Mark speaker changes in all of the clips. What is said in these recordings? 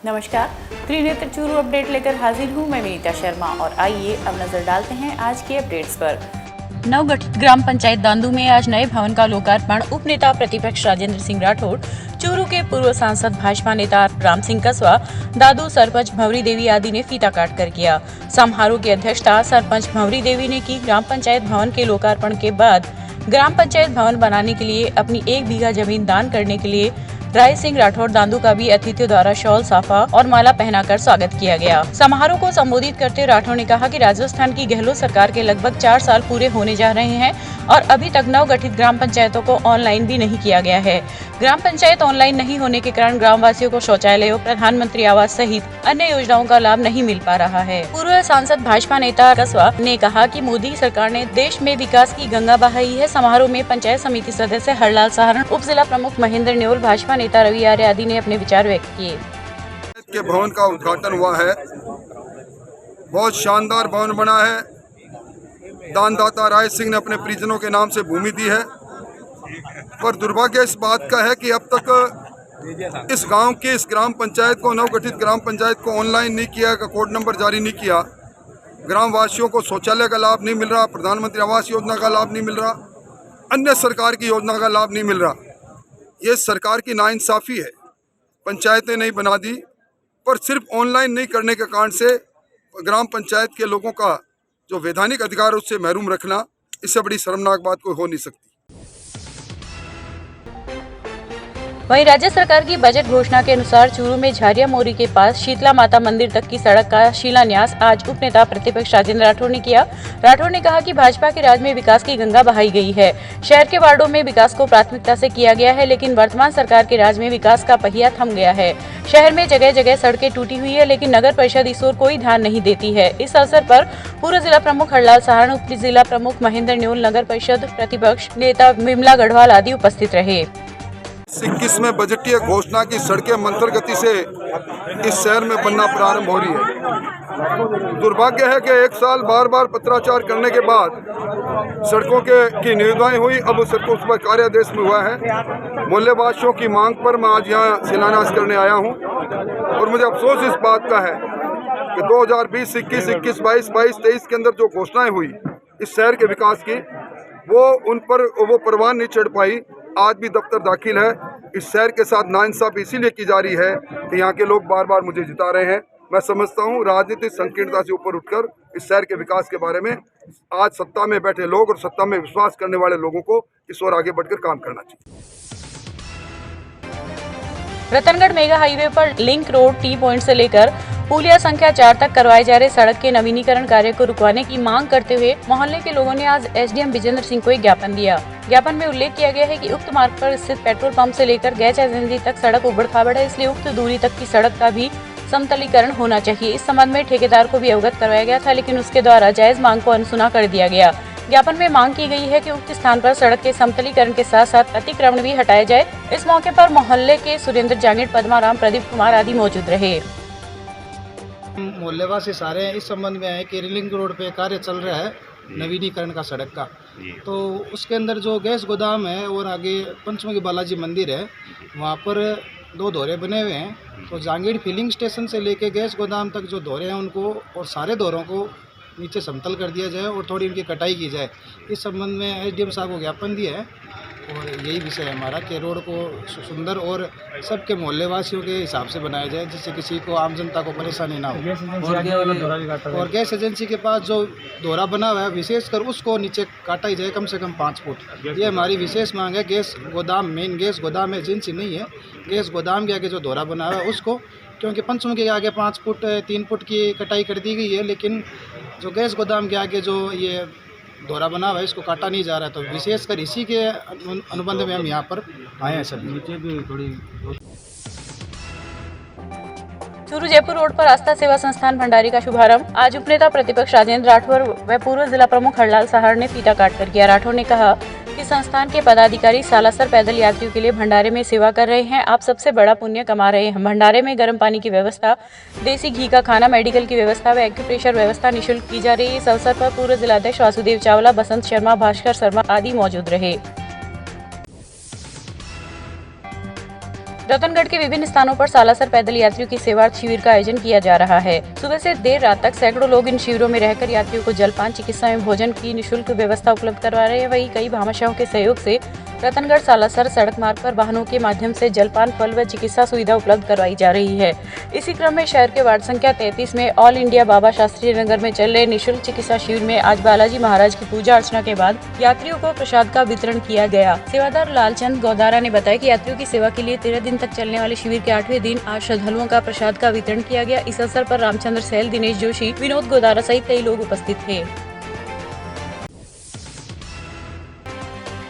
Speaker 1: नमस्कार, त्रिनेत्र चूरू अपडेट लेकर हाजिर हूँ मैं विनीता शर्मा और आइए अब नजर डालते हैं आज के अपडेट्स पर। नवगठित ग्राम पंचायत दांदू में आज नए भवन का लोकार्पण उप नेता प्रतिपक्ष राजेंद्र सिंह राठौड़, चूरू के पूर्व सांसद भाजपा नेता राम सिंह कसवा, दादू सरपंच भंवरी देवी आदि ने फीता काट कर किया। समारोह की अध्यक्षता सरपंच भंवरी देवी ने की। ग्राम पंचायत भवन के लोकार्पण के बाद ग्राम पंचायत भवन बनाने के लिए अपनी 1 बीघा जमीन दान करने के लिए राय सिंह राठौड़ दांदू का भी अतिथियों द्वारा शॉल, साफा और माला पहनाकर स्वागत किया गया। समारोह को संबोधित करते राठौड़ ने कहा कि राजस्थान की गहलोत सरकार के लगभग 4 साल पूरे होने जा रहे हैं और अभी तक नवगठित ग्राम पंचायतों को ऑनलाइन भी नहीं किया गया है। ग्राम पंचायत ऑनलाइन नहीं होने के कारण ग्रामवासियों को शौचालयों, प्रधानमंत्री आवास सहित अन्य योजनाओं का लाभ नहीं मिल पा रहा है। पूर्व सांसद भाजपा नेता कसवा ने कहा कि मोदी सरकार ने देश में विकास की गंगा बहाई है। समारोह में पंचायत समिति सदस्य हरलाल सहारण, उप जिला प्रमुख महेंद्र न्योल, भाजपा नेता रवि आर्य आदि ने अपने विचार व्यक्त किए।
Speaker 2: के भवन का उद्घाटन हुआ है। बहुत शानदार भवन बना है। दानदाता राय सिंह ने अपने परिजनों के नाम से भूमि दी है, पर दुर्भाग्य इस बात का है कि अब तक इस गांव के इस ग्राम पंचायत को, नवगठित ग्राम पंचायत को ऑनलाइन नहीं किया, कोड नंबर जारी नहीं किया। ग्राम वासियों को शौचालय का लाभ नहीं मिल रहा, प्रधानमंत्री आवास योजना का लाभ नहीं मिल रहा, अन्य सरकार की योजना का लाभ नहीं मिल रहा। ये सरकार की नाइंसाफ़ी है। पंचायतें नहीं बना दी, पर सिर्फ ऑनलाइन नहीं करने के कारण से ग्राम पंचायत के लोगों का जो वैधानिक अधिकार उससे महरूम रखना, इससे बड़ी शर्मनाक बात कोई हो नहीं सकती।
Speaker 1: वहीं राज्य सरकार की बजट घोषणा के अनुसार चूरू में झारिया मोरी के पास शीतला माता मंदिर तक की सड़क का शिलान्यास आज उप नेता प्रतिपक्ष राजेंद्र राठौड़ ने किया। राठौड़ ने कहा कि भाजपा के राज में विकास की गंगा बहाई गई है। शहर के वार्डों में विकास को प्राथमिकता से किया गया है, लेकिन वर्तमान सरकार के राज में विकास का पहिया थम गया है। शहर में जगह जगह सड़कें टूटी हुई है, लेकिन नगर परिषद इस ओर कोई ध्यान नहीं देती है। इस अवसर पर पूर्व जिला प्रमुख हरलाल सहारण, उप जिला प्रमुख महेंद्र न्योल, नगर परिषद प्रतिपक्ष नेता विमला गढ़वाल आदि उपस्थित रहे।
Speaker 2: 21 बजटीय घोषणा की सड़कें मंथर गति से इस शहर में बनना प्रारंभ हो रही है। दुर्भाग्य है कि 1 साल बार बार पत्राचार करने के बाद सड़कों की निविदाएं हुई। अब उस सड़कों पर कार्यादेश में हुआ है। मूल्यवासियों की मांग पर मैं आज यहाँ शिलान्यास करने आया हूँ और मुझे अफसोस इस बात का है कि 2020, 21, 22, 23 के अंदर जो घोषणाएं हुई इस शहर के विकास की, वो उन पर वो परवान नहीं चढ़ पाई। आज भी दफ्तर दाखिल है। इस शहर के साथ नाइंसाफी इसीलिए की जा रही है कि यहाँ के लोग बार बार मुझे जिता रहे हैं। मैं समझता हूँ राजनीतिक संकीर्णता से ऊपर उठकर इस शहर के विकास के बारे में आज सत्ता में बैठे लोग और सत्ता में विश्वास करने वाले लोगों को इस ओर आगे बढ़कर काम करना चाहिए।
Speaker 1: रतनगढ़ मेगा हाईवे पर लिंक रोड टी पॉइंट से लेकर पुलिया संख्या 4 तक करवाए जा रहे सड़क के नवीनीकरण कार्य को रुकवाने की मांग करते हुए मोहल्ले के लोगों ने आज एसडीएम विजेंद्र सिंह को एक ज्ञापन दिया। ज्ञापन में उल्लेख किया गया है कि उक्त मार्ग पर स्थित पेट्रोल पंप से लेकर गैस एजेंसी तक सड़क उबड़-खाबड़ है, इसलिए उक्त दूरी तक की सड़क का भी समतलीकरण होना चाहिए। इस संबंध में ठेकेदार को भी अवगत करवाया गया था, लेकिन उसके द्वारा जायज मांग को अनसुना कर दिया गया। ज्ञापन में मांग की गई है कि उक्त स्थान पर सड़क के समतलीकरण के साथ साथ अतिक्रमण भी हटाया जाए। इस मौके पर मोहल्ले के सुरेंद्र जांगिड़, पद्माराम, प्रदीप कुमार आदि मौजूद रहे।
Speaker 3: मोहल्लेवासी सारे इस संबंध में है कि रिलिंग रोड पे कार्य चल रहा है नवीनीकरण का सड़क का, तो उसके अंदर जो गैस गोदाम है और आगे पंचमुखी बालाजी मंदिर है, वहाँ पर 2 दौरे बने हुए हैं। तो जांगीड़ फिलिंग स्टेशन से लेके गैस गोदाम तक जो दौरे हैं उनको और सारे दौरों को नीचे समतल कर दिया जाए और थोड़ी इनकी कटाई की जाए। इस संबंध में एसडीएम साहब को ज्ञापन दिया है और यही विषय है हमारा कि रोड को सुंदर और सबके मोहल्लेवासियों के हिसाब से बनाया जाए, जिससे किसी को, आम जनता को परेशानी ना हो। और गैस एजेंसी के पास जो दौरा बना हुआ है विशेषकर उसको नीचे काटा ही जाए, कम से कम 5 फुट। ये हमारी विशेष मांग है। गैस गोदाम, मेन गैस गोदाम एजेंसी नहीं है, गैस गोदाम के आगे जो दौरा बना हुआ है उसको, क्योंकि पंचमुखी के आगे 5 फुट 3 फुट की कटाई कर दी गई है, लेकिन जो गैस गोदाम के आगे जो ये दौरा बना हुआ है इसको काटा नहीं जा रहा है। तो विशेषकर इसी के अनुबंध में हम यहाँ पर आए हैं। सब नीचे भी थोड़ी
Speaker 1: चूरू जयपुर रोड पर आस्था सेवा संस्थान भंडारी का शुभारंभ आज उपनेता प्रतिपक्ष राजेंद्र राठौड़ व पूर्व जिला प्रमुख हरलाल सहारण ने फीता काट कर किया। राठौड़ ने कहा कि संस्थान के पदाधिकारी सालासर पैदल यात्रियों के लिए भंडारे में सेवा कर रहे हैं। आप सबसे बड़ा पुण्य कमा रहे हैं। भंडारे में गर्म पानी की व्यवस्था, देसी घी का खाना, मेडिकल की व्यवस्था व एक्यूप्रेशर व्यवस्था निःशुल्क की जा रही है। इस अवसर पर पूर्व जिलाध्यक्ष वासुदेव चावला, बसंत शर्मा, भास्कर शर्मा आदि मौजूद रहे। रतनगढ़ के विभिन्न स्थानों पर सालासर पैदल यात्रियों की सेवार्थ शिविर का आयोजन किया जा रहा है। सुबह से देर रात तक सैकड़ों लोग इन शिविरों में रहकर यात्रियों को जलपान, चिकित्सा एवं भोजन की निःशुल्क व्यवस्था उपलब्ध करवा रहे हैं। वहीं कई भामाशाहों के सहयोग से रतनगढ़ सालासर सड़क मार्ग पर वाहनों के माध्यम से जलपान, फल व चिकित्सा सुविधा उपलब्ध करवाई जा रही है। इसी क्रम में शहर के वार्ड संख्या 33 में ऑल इंडिया बाबा शास्त्री नगर में चल रहे निःशुल्क चिकित्सा शिविर में आज बालाजी महाराज की पूजा अर्चना के बाद यात्रियों को प्रसाद का वितरण किया गया। सेवादार लालचंद गौदारा ने बताया कि यात्रियों की सेवा के लिए 13 दिन तक चलने वाले शिविर के 8वें दिन आज श्रद्धालुओं का प्रसाद का वितरण किया गया। इस अवसर पर रामचंद्र सहल, दिनेश जोशी, विनोद गौदारा सहित कई लोग उपस्थित थे।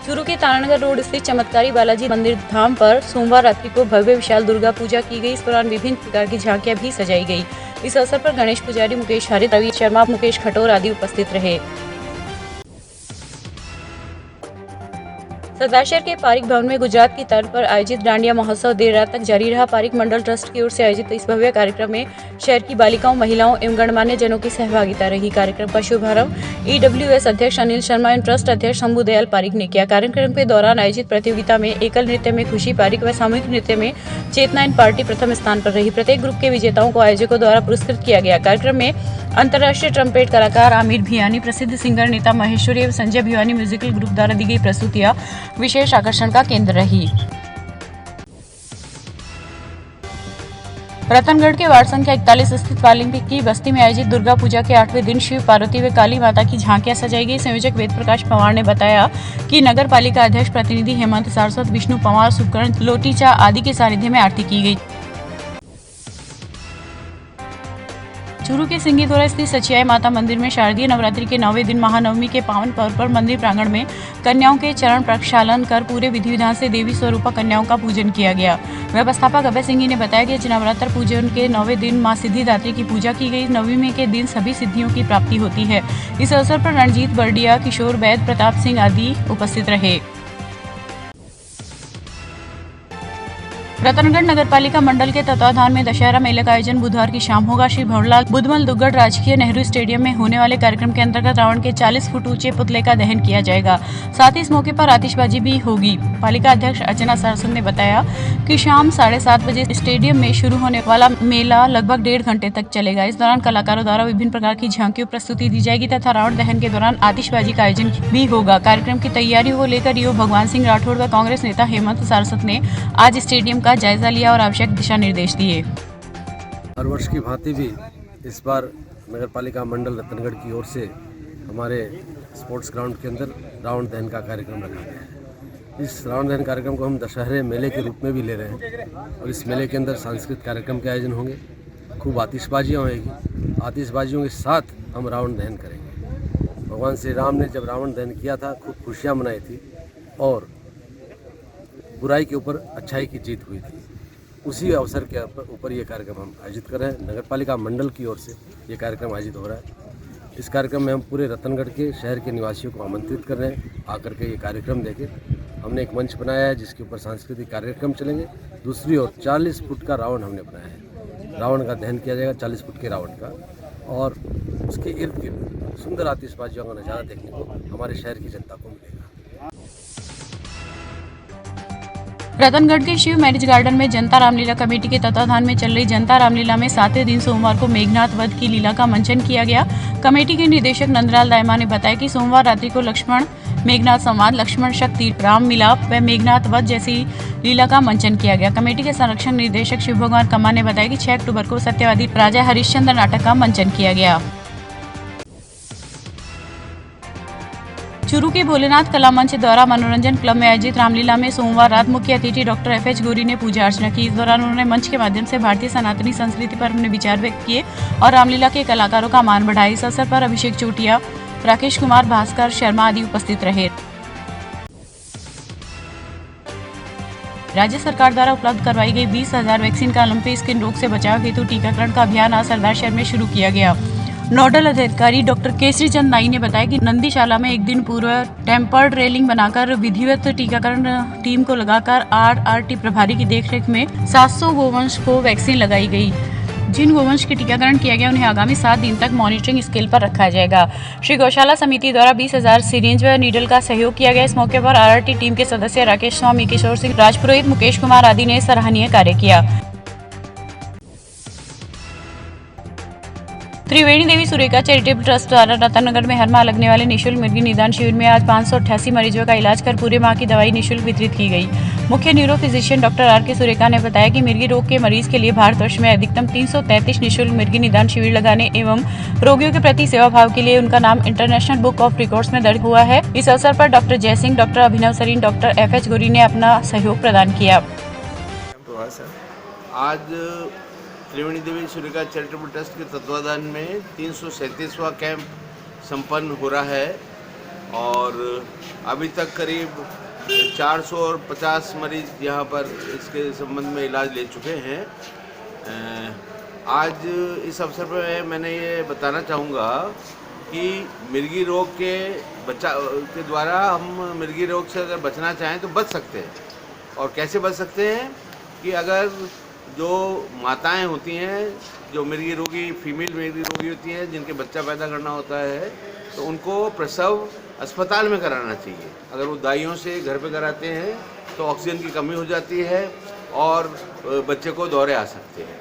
Speaker 1: चूरू के तारानगर रोड स्थित चमत्कारी बालाजी मंदिर धाम पर सोमवार रात्रि को भव्य विशाल दुर्गा पूजा की गई। इस दौरान विभिन्न प्रकार की झांकियां भी सजाई गई। इस अवसर पर गणेश पुजारी मुकेश हरित, रवि शर्मा, मुकेश खटोर आदि उपस्थित रहे। सरदार शहर के पारिक भवन में गुजरात की तर्ज पर आयोजित डांडिया महोत्सव देर रात तक जारी रहा। पारिक मंडल ट्रस्ट की ओर से आयोजित इस भव्य कार्यक्रम में शहर की बालिकाओं, महिलाओं एवं गणमान्य जनों की सहभागिता रही। कार्यक्रम का शुभारंभ EWS अध्यक्ष अनिल शर्मा एवं ट्रस्ट अध्यक्ष शंभू दयाल पारिक ने किया। कार्यक्रम के दौरान आयोजित प्रतियोगिता में एकल नृत्य में खुशी पारिक व सामूहिक नृत्य में चेतना एंड पार्टी प्रथम स्थान पर रही। प्रत्येक ग्रुप के विजेताओं को आयोजकों द्वारा पुरस्कृत किया गया। कार्यक्रम में अंतर्राष्ट्रीय ट्रम्पेट कलाकार आमिर भियानी, प्रसिद्ध सिंगर नेता महेश्वरी एवं संजय भिवानी म्यूजिकल ग्रुप द्वारा दी गई प्रस्तुतियां विशेष आकर्षण का केंद्र रही। रतनगढ़ के वार्ड संख्या 41 स्थित वाल्मीकि की बस्ती में आयोजित दुर्गा पूजा के 8वें दिन शिव पार्वती व काली माता की झांकियां सजाई गई। संयोजक वेद प्रकाश पवार ने बताया कि नगर पालिका अध्यक्ष प्रतिनिधि हेमंत सारस्वत, विष्णु पवार, सुकर्ण लोटीचा आदि के सानिध्य में आरती की गई। चूरू के सिंगीथोरा स्थित सचियाई माता मंदिर में शारदीय नवरात्रि के 9वें दिन महानवमी के पावन पर्व पर मंदिर प्रांगण में कन्याओं के चरण प्रक्षालन कर पूरे विधि विधान से देवी स्वरूपा कन्याओं का पूजन किया गया। व्यवस्थापक अभय सिंह ने बताया कि नवरात्र पूजन के 9वें दिन मां सिद्धिदात्री की पूजा की गई। नवमी के दिन सभी सिद्धियों की प्राप्ति होती है। इस अवसर पर रणजीत बर्डिया, किशोर वैद, प्रताप सिंह आदि उपस्थित रहे। रतनगढ़ नगर पालिका मंडल के तत्वाधान में दशहरा मेले का आयोजन बुधवार की शाम होगा। श्री भंवरलाल बुधमल दुग्गड़ राजकीय नेहरू स्टेडियम में होने वाले कार्यक्रम के अंतर्गत रावण के 40 फुट ऊंचे पुतले का दहन किया जाएगा। साथ ही इस मौके पर आतिशबाजी भी होगी। पालिका अध्यक्ष अर्चना सारस्वत ने बताया कि शाम 7:30 बजे स्टेडियम में शुरू होने वाला मेला लगभग 1.5 घंटे तक चलेगा। इस दौरान कलाकारों द्वारा विभिन्न प्रकार की झांकियों प्रस्तुति दी जाएगी तथा रावण दहन के दौरान आतिशबाजी का आयोजन भी होगा। कार्यक्रम की तैयारियों को लेकर ईओ भगवान सिंह राठौड़ व कांग्रेस नेता हेमंत सारस्वत ने आज स्टेडियम का जायजा लिया और आवश्यक दिशा निर्देश दिए।
Speaker 4: हर वर्ष की भांति भी इस बार नगर पालिका मंडल रतनगढ़ की ओर से हमारे स्पोर्ट्स ग्राउंड के अंदर रावण दहन का कार्यक्रम रखा गया है। इस रावण दहन कार्यक्रम को हम दशहरे मेले के रूप में भी ले रहे हैं और इस मेले के अंदर सांस्कृतिक कार्यक्रम के आयोजन होंगे। खूब आतिशबाजियाँ होंगी। आतिशबाजियों के साथ हम रावण दहन करेंगे। भगवान श्री राम ने जब रावण दहन किया था खूब खुशियाँ मनाई थी और बुराई के ऊपर अच्छाई की जीत हुई थी। उसी अवसर के ऊपर ये कार्यक्रम हम आयोजित कर रहे हैं। नगर पालिका मंडल की ओर से ये कार्यक्रम आयोजित हो रहा है। इस कार्यक्रम में हम पूरे रतनगढ़ के शहर के निवासियों को आमंत्रित कर रहे हैं आकर के ये कार्यक्रम देखें। हमने एक मंच बनाया है जिसके ऊपर सांस्कृतिक कार्यक्रम चलेंगे। दूसरी ओर 40 फुट का रावण हमने बनाया है। रावण का दहन किया जाएगा 40 फुट के रावण का और उसके इर्द गिर्द सुंदर आतिशबाजियों का नज़ारा देखने को हमारे शहर की जनता को मिलेगा।
Speaker 1: रतनगढ़ के शिव मैरिज गार्डन में जनता रामलीला कमेटी के तत्वाधान में चल रही जनता रामलीला में 7वें दिन सोमवार को मेघनाथ वध की लीला का मंचन किया गया। कमेटी के निदेशक नंदलाल दायमा ने बताया कि सोमवार रात्रि को लक्ष्मण मेघनाथ संवाद, लक्ष्मण शक्ति, राम मिलाप व मेघनाथ वध जैसी लीला का मंचन किया गया। कमेटी के संरक्षण निदेशक शिव भगवान कम्मा ने बताया कि 6 अक्टूबर को सत्यवादी राजा हरिश्चंद्र नाटक का मंचन किया गया। चूरू के भोलेनाथ कला मंच द्वारा मनोरंजन क्लब में आयोजित रामलीला में सोमवार रात मुख्य अतिथि डॉक्टर FH गोरी ने पूजा अर्चना की। इस दौरान उन्होंने मंच के माध्यम से भारतीय सनातनी संस्कृति पर अपने विचार व्यक्त किए और रामलीला के कलाकारों का मान बढ़ाया। इस अवसर पर अभिषेक चोटिया, राकेश कुमार, भास्कर शर्मा आदि उपस्थित रहे। राज्य सरकार द्वारा उपलब्ध करवाई गई 20,000 वैक्सीन का लंपी स्किन रोग से बचाव हेतु टीकाकरण का अभियान आज सरदार शहर में शुरू किया गया। नोडल अधिकारी डॉक्टर केसरी चंद नाई ने बताया कि नंदीशाला में एक दिन पूर्व टेम्पर्ड रेलिंग बनाकर विधिवत टीकाकरण टीम को लगाकर RRT प्रभारी की देखरेख में 700 गोवंश को वैक्सीन लगाई गई। जिन गोवंश के टीकाकरण किया गया उन्हें आगामी 7 दिन तक मॉनिटरिंग स्केल पर रखा जाएगा। श्री गौशाला समिति द्वारा 20,000 सिरिंज व नीडल का सहयोग किया गया। इस मौके पर आरआरटी टीम के सदस्य राकेश स्वामी, किशोर सिंह, राजपुरोहित, मुकेश कुमार आदि ने सराहनीय कार्य किया। त्रिवेणी देवी सुरेखा चैरिटेबल ट्रस्ट द्वारा रतनगर में हर माह लगने वाले निःशुल्क मिर्गी निदान शिविर में आज 588 मरीजों का इलाज कर पूरे माह की दवाई निःशुल्क वितरित की गई। मुख्य neuro physician doctor R K. Surekha ने बताया कि मिर्गी रोग के मरीज के लिए भारतवर्ष में अधिकतम 333 निःशुल्क मिर्गी निदान शिविर लगाने एवं रोगियों के प्रति सेवा भाव के लिए उनका नाम इंटरनेशनल बुक ऑफ रिकॉर्ड्स में दर्ज हुआ है। इस अवसर पर डॉक्टर जयसिंह, डॉक्टर अभिनव सरीन, डॉक्टर F.H. गोरी ने अपना सहयोग प्रदान किया।
Speaker 5: आज त्रिवेणी देवी सुरेखा चैरिटेबल ट्रस्ट के तत्वाधान में 337वां कैंप संपन्न हो रहा है और अभी तक करीब 450 मरीज यहाँ पर इसके संबंध में इलाज ले चुके हैं। आज इस अवसर पर मैंने ये बताना चाहूँगा कि मिर्गी रोग के बचाव के द्वारा हम मिर्गी रोग से अगर बचना चाहें तो बच सकते हैं। और कैसे बच सकते हैं कि अगर जो माताएं होती हैं, जो मिर्गी रोगी, फीमेल मिर्गी रोगी होती हैं, जिनके बच्चा पैदा करना होता है, तो उनको प्रसव अस्पताल में कराना चाहिए। अगर वो दाइयों से घर पे कराते हैं तो ऑक्सीजन की कमी हो जाती है और बच्चे को दौरे आ सकते हैं।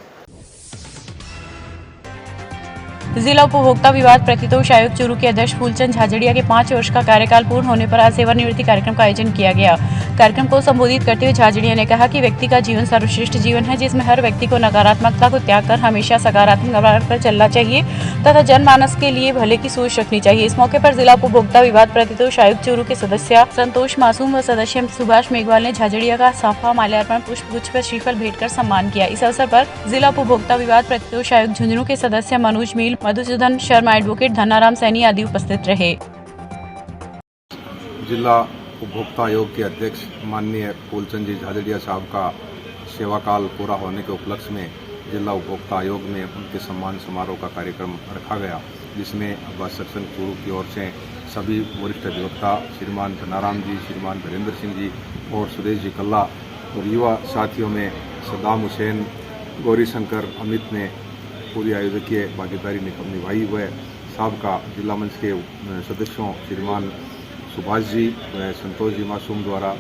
Speaker 1: जिला उपभोक्ता विवाद प्रतितोष आयोग चूरू के अध्यक्ष फूलचंद झाझड़िया के 5 वर्ष का कार्यकाल पूर्ण होने पर आज सेवानिवृत्ति कार्यक्रम का आयोजन किया गया। कार्यक्रम को संबोधित करते हुए झाझड़िया ने कहा कि व्यक्ति का जीवन सर्वश्रेष्ठ जीवन है, जिसमें हर व्यक्ति को नकारात्मकता को त्याग कर हमेशा सकारात्मक मार्ग पर चलना चाहिए तथा जनमानस के लिए भले की सोच रखनी चाहिए। इस मौके पर जिला उपभोक्ता विवाद प्रतितोष आयोग चूरू के सदस्य संतोष मासूम व सदस्य सुभाष मेघवाल ने झाझड़िया का साफा, माल्यार्पण, पुष्पगुच्छ व श्रीफल भेंट कर सम्मान किया। इस अवसर पर जिला उपभोक्ता विवाद प्रतितोष आयोग झुंझुनू के सदस्य मनोज मील, मधुसूदन शर्मा, एडवोकेट धनाराम सैनी आदि उपस्थित रहे।
Speaker 6: जिला उपभोक्ता आयोग के अध्यक्ष माननीय फूलचंद जी झाझड़िया साहब का सेवा काल पूरा होने के उपलक्ष्य में जिला उपभोक्ता आयोग में उनके सम्मान समारोह का कार्यक्रम रखा गया, जिसमें अब्बास संघ चूरू की ओर से सभी वरिष्ठ अधिवक्ता श्रीमान धनाराम जी, श्रीमान वीरेंद्र सिंह जी और सुरेश जी कल्ला और युवा साथियों में सद्दाम हुसैन, गौरी शंकर, अमित ने पूरी आयोजकीय भागीदारी निभाई हुए साहब का जिला मंच के सदस्यों श्रीमान सुभाष जी व संतोष जी मासूम द्वारा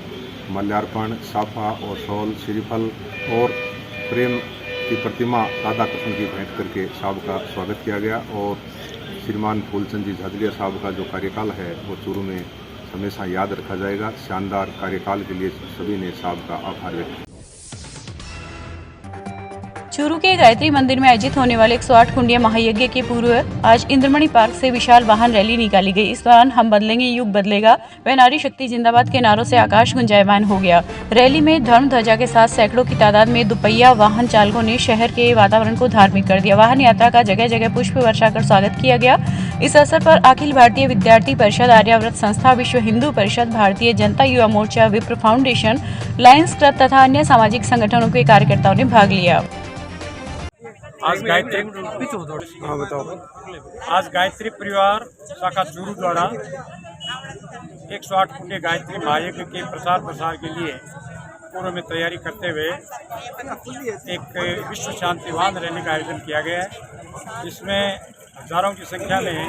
Speaker 6: माल्यार्पण, साफा और शॉल, श्रीफल और प्रेम की प्रतिमा राधा कृष्ण की भेंट करके साहब का स्वागत किया गया। और श्रीमान फूलचंद जी झाझड़िया साहब का जो कार्यकाल है वो चूरू में हमेशा याद रखा जाएगा। शानदार कार्यकाल के लिए सभी ने साहब का आभार व्यक्त किया।
Speaker 1: चूरू के गायत्री मंदिर में आयोजित होने वाले 108 कुंडिया महायज्ञ के पूर्व आज इंद्रमणि पार्क से विशाल वाहन रैली निकाली गई। इस दौरान हम बदलेंगे, युग बदलेगा व नारी शक्ति जिंदाबाद के नारों से आकाश गुंजायमान हो गया। रैली में धर्म ध्वजा के साथ सैकड़ों की तादाद में दुपहिया वाहन चालकों ने शहर के वातावरण को धार्मिक कर दिया। वाहन यात्रा का जगह जगह पुष्प वर्षा कर स्वागत किया गया। इस अवसर पर अखिल भारतीय विद्यार्थी परिषद, आर्याव्रत संस्था, विश्व हिंदू परिषद, भारतीय जनता युवा मोर्चा, विप्र फाउंडेशन, लायंस क्लब तथा अन्य सामाजिक संगठनों के कार्यकर्ताओं ने भाग लिया।
Speaker 7: आज गायत्री परिवार शाखा चूरू द्वारा 108 कुंडे गायत्री महायज्ञ के प्रसार के लिए पूर्व में तैयारी करते हुए एक विश्व शांतिवान रैली का आयोजन किया गया है, जिसमें हजारों की संख्या में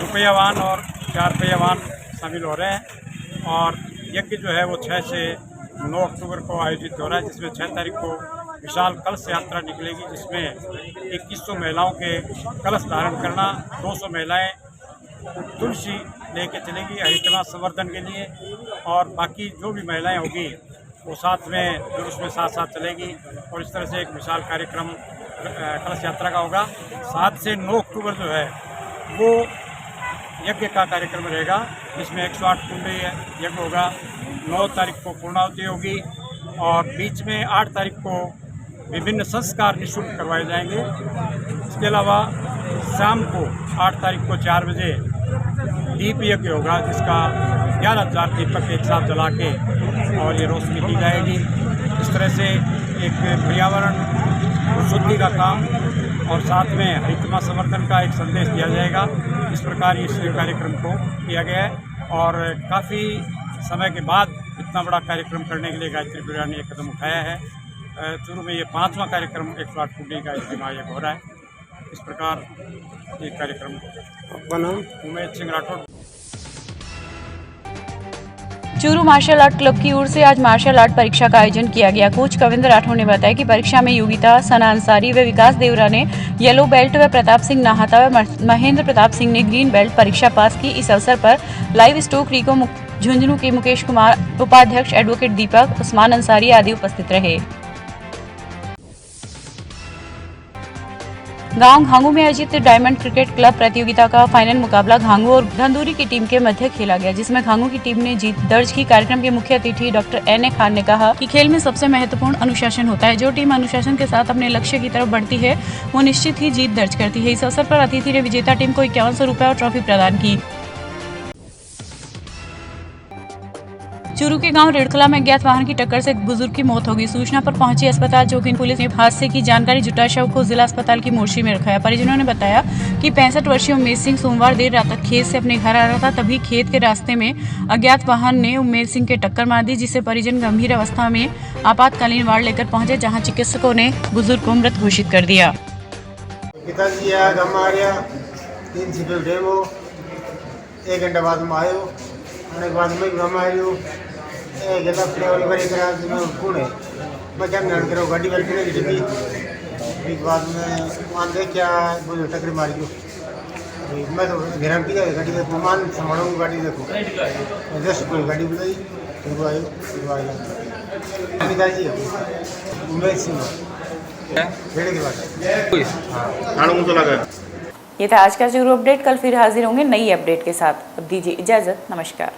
Speaker 7: रुपया वाहन और 4 पहिया वाहन शामिल हो रहे हैं। और यज्ञ जो है वो 6 से 9 अक्टूबर को आयोजित हो रहा है, जिसमें 6 तारीख को विशाल कलश यात्रा निकलेगी, जिसमें 2100 महिलाओं के कलश धारण करना, 200 महिलाएं तुलसी लेके चलेगी हरितमा संवर्धन के लिए, और बाकी जो भी महिलाएं होगी वो साथ में जुलूस में साथ चलेगी। और इस तरह से एक विशाल कार्यक्रम कलश यात्रा का होगा। 7 से 9 अक्टूबर जो है वो यज्ञ का कार्यक्रम रहेगा, जिसमें 108 कुंडे यज्ञ होगा। 9 तारीख को पूर्णाहुति होगी और बीच में 8 तारीख को विभिन्न संस्कार निःशुल्क करवाए जाएंगे। इसके अलावा शाम को 8 तारीख को 4 बजे दीप यज्ञ होगा, जिसका 11,000 दीपक एक साथ जला के और ये रोशनी की जाएगी। इस तरह से एक पर्यावरण शुद्धि का काम और साथ में हरितमा संवर्धन का एक संदेश दिया जाएगा। इस प्रकार इस कार्यक्रम को किया गया है और काफ़ी समय के बाद इतना बड़ा कार्यक्रम करने के लिए गायत्री परिवार ने एक कदम उठाया है। चूरू में ये 5वां कार्यक्रम 108 कुंडी का इज्तिमा ये हो रहा है। इस प्रकार ये कार्यक्रम। आपका नाम? Umesh Singh Rathore.
Speaker 1: Churu martial art club की ओर से आज मार्शल आर्ट परीक्षा का आयोजन किया गया। कोच कविंद्र राठौड़ ने बताया कि परीक्षा में योगिता, सना अंसारी व विकास देवरा ने येलो बेल्ट व प्रताप सिंह नाहता व महेंद्र प्रताप सिंह ने ग्रीन बेल्ट परीक्षा पास की। इस अवसर पर लाइव स्टॉक रिको झुंझुनू के मुकेश कुमार, उपाध्यक्ष एडवोकेट दीपक, उस्मान अंसारी आदि उपस्थित रहे। गांव घांगू में आयोजित डायमंड क्रिकेट क्लब प्रतियोगिता का फाइनल मुकाबला घांगू और धंदूरी की टीम के मध्य खेला गया, जिसमें घांगू की टीम ने जीत दर्ज की। कार्यक्रम के मुख्य अतिथि डॉक्टर एन.ए. खान ने कहा कि खेल में सबसे महत्वपूर्ण अनुशासन होता है। जो टीम अनुशासन के साथ अपने लक्ष्य की तरफ बढ़ती है वो निश्चित ही जीत दर्ज करती है। इस अवसर पर अतिथि ने विजेता टीम को 5100 रुपए और ट्रॉफी प्रदान की। चूरू के गांव रेड़खला में अज्ञात वाहन की टक्कर से एक बुजुर्ग की मौत हो गई। सूचना पर पहुंची अस्पताल जोगिन पुलिस ने हादसे की जानकारी जुटा शव को जिला अस्पताल की मोर्चरी में रखाया। परिजनों ने बताया कि 65 वर्षीय उमेश सिंह सोमवार देर रात तक खेत से अपने घर आ रहा था, तभी खेत के रास्ते में अज्ञात वाहन ने उमेश सिंह के टक्कर मार दी, जिससे परिजन गंभीर अवस्था में आपातकालीन वार्ड लेकर पहुंचे, जहाँ चिकित्सकों ने बुजुर्ग को मृत घोषित कर दिया।
Speaker 8: पिताजी आज हमारे 3 से उठे वो 1 घंटा बाद में आयो, आने के बाद में हम आयो जगह फ्लेवर बड़ी करा में कौन है मैं क्या ध्यान करो गाड़ी वाली की डिब्बी एक बाद में मान दे क्या कोई टक्कर मारी गई। मैं तो गरम की गाड़ी देखो मान संभालूँ गाड़ी देखो जस्ट कोई गाड़ी बुलाई शुरू आयो पिताजी उमेश सिंह बेड़े के बाद हाँ मुझे लगा।
Speaker 1: ये था आज का चूरू अपडेट। कल फिर हाजिर होंगे नई अपडेट के साथ। अब दीजिए इजाजत। नमस्कार।